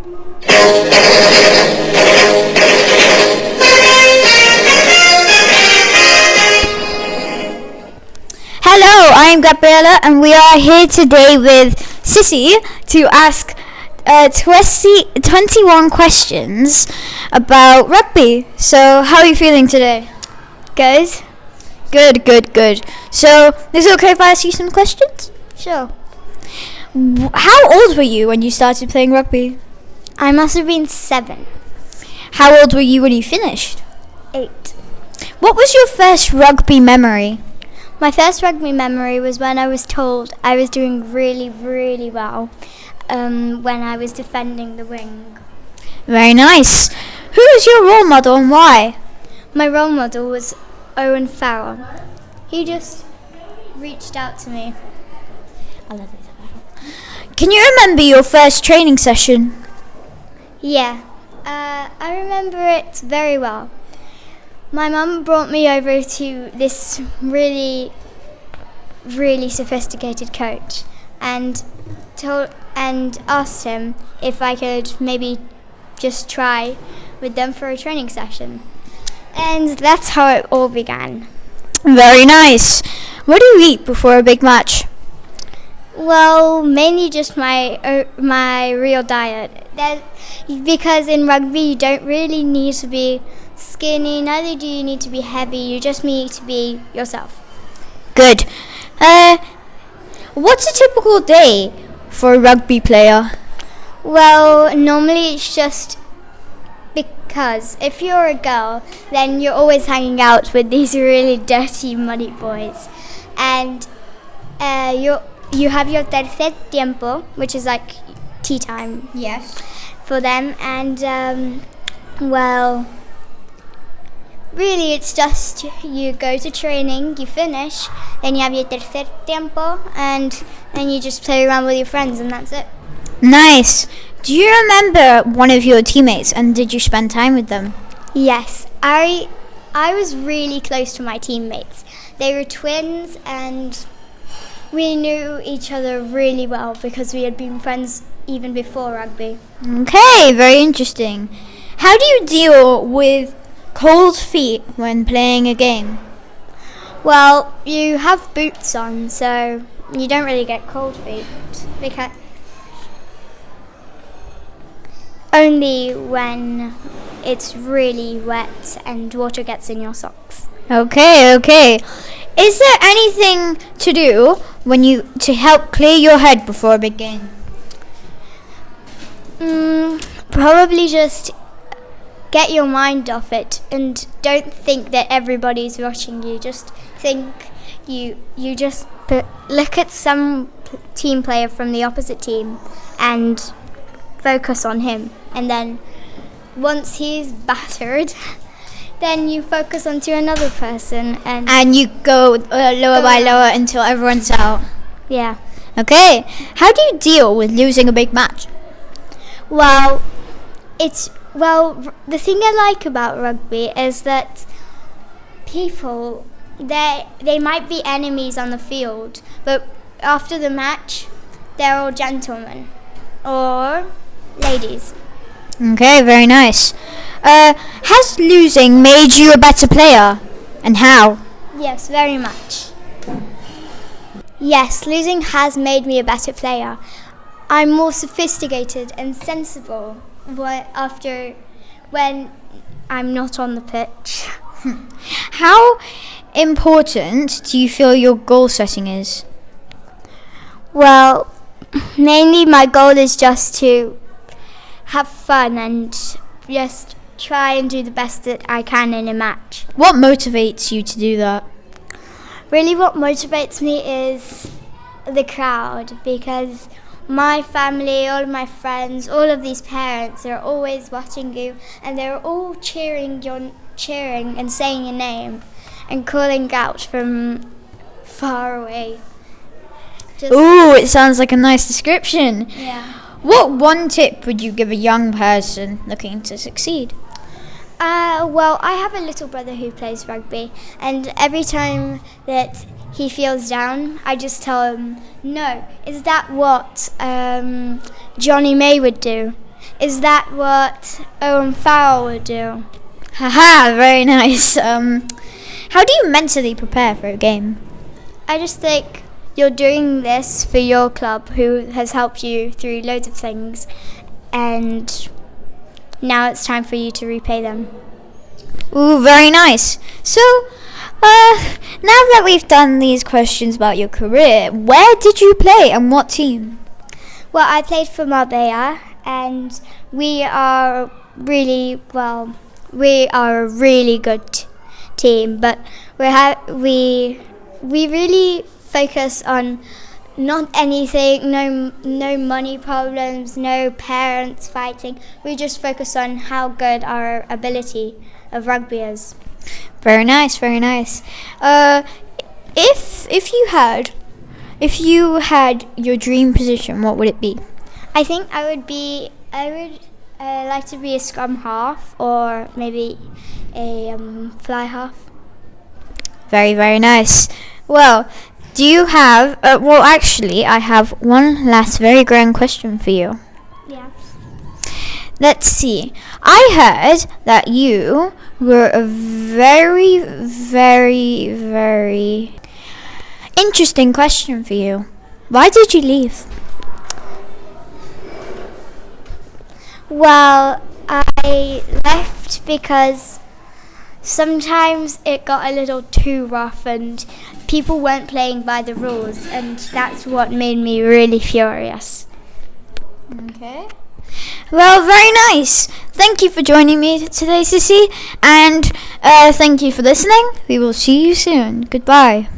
Hello, I'm Gabriela, and we are here today with Sissy to ask 21 questions about rugby. So, how are you feeling today? Good. Good. So, is it okay if I ask you some questions? Sure. How old were you when you started playing rugby? I must have been 7. How old were you when you finished? 8. What was your first rugby memory? My first rugby memory was when I was told I was doing really, really well when I was defending the wing. Very nice. Who was your role model and why? My role model was Owen Farrell. He just reached out to me. I love it. Can you remember your first training session? Yeah, I remember it very well. My mum brought me over to this really, really sophisticated coach and asked him if I could maybe just try with them for a training session. And that's how it all began. Very nice. What do you eat before a big match? Well, mainly just my real diet. Because in rugby you don't really need to be skinny, neither do you need to be heavy, you just need to be yourself. Good. What's a typical day for a rugby player? Well, normally it's just because if you're a girl, then you're always hanging out with these really dirty, muddy boys. And you have your tercer tiempo, which is like tea time. Yes. For them. And, well, really it's just you go to training, you finish, then you have your tercer tiempo, and then you just play around with your friends, and that's it. Nice. Do you remember one of your teammates, and did you spend time with them? Yes, I was really close to my teammates. They were twins, and we knew each other really well because we had been friends even before rugby. Okay, very interesting. How do you deal with cold feet when playing a game? Well, you have boots on, so you don't really get cold feet because only when it's really wet and water gets in your socks. Okay. Is there anything to do to help clear your head before a big game? Probably just get your mind off it and don't think that everybody's watching you. Just think you just look at some team player from the opposite team and focus on him. And then once he's battered, then you focus onto another person. And you go lower by lower until everyone's out. Yeah. Okay. How do you deal with losing a big match? Well, the thing I like about rugby is that people, they might be enemies on the field, but after the match, they're all gentlemen or ladies. Okay, very nice. Has losing made you a better player, and how? Yes, very much. Yes, losing has made me a better player. I'm more sophisticated and sensible when I'm not on the pitch. How important do you feel your goal setting is? Well, mainly my goal is just to have fun and just try and do the best that I can in a match. What motivates you to do that? Really what motivates me is the crowd, because my family, all of my friends, all of these parents are always watching you, and they're all cheering and saying your name and calling out from far away. Ooh, it sounds like a nice description. Yeah. What one tip would you give a young person looking to succeed? Well, I have a little brother who plays rugby, and every time that he feels down, I just tell him, no, is that what Johnny May would do? Is that what Owen Farrell would do? Haha, very nice. How do you mentally prepare for a game? I just think you're doing this for your club, who has helped you through loads of things, and now it's time for you to repay them. Ooh, very nice. So, now that we've done these questions about your career, where did you play and what team? Well, I played for Marbella, and we are really a really good team, but we really focus on not anything, no money problems, no parents fighting. We just focus on how good our ability of rugby is. Very nice, very nice. If you had your dream position, what would it be? I think I would like to be a scrum half, or maybe a fly half. Very, very nice. Well, do you have... actually, I have one last very grand question for you. Yeah. Let's see. I heard that you were a very, very, very interesting question for you. Why did you leave? Well, I left because sometimes it got a little too rough and people weren't playing by the rules, and that's what made me really furious. Okay. Well, very nice. Thank you for joining me today, Sissy, and thank you for listening. We will see you soon. Goodbye.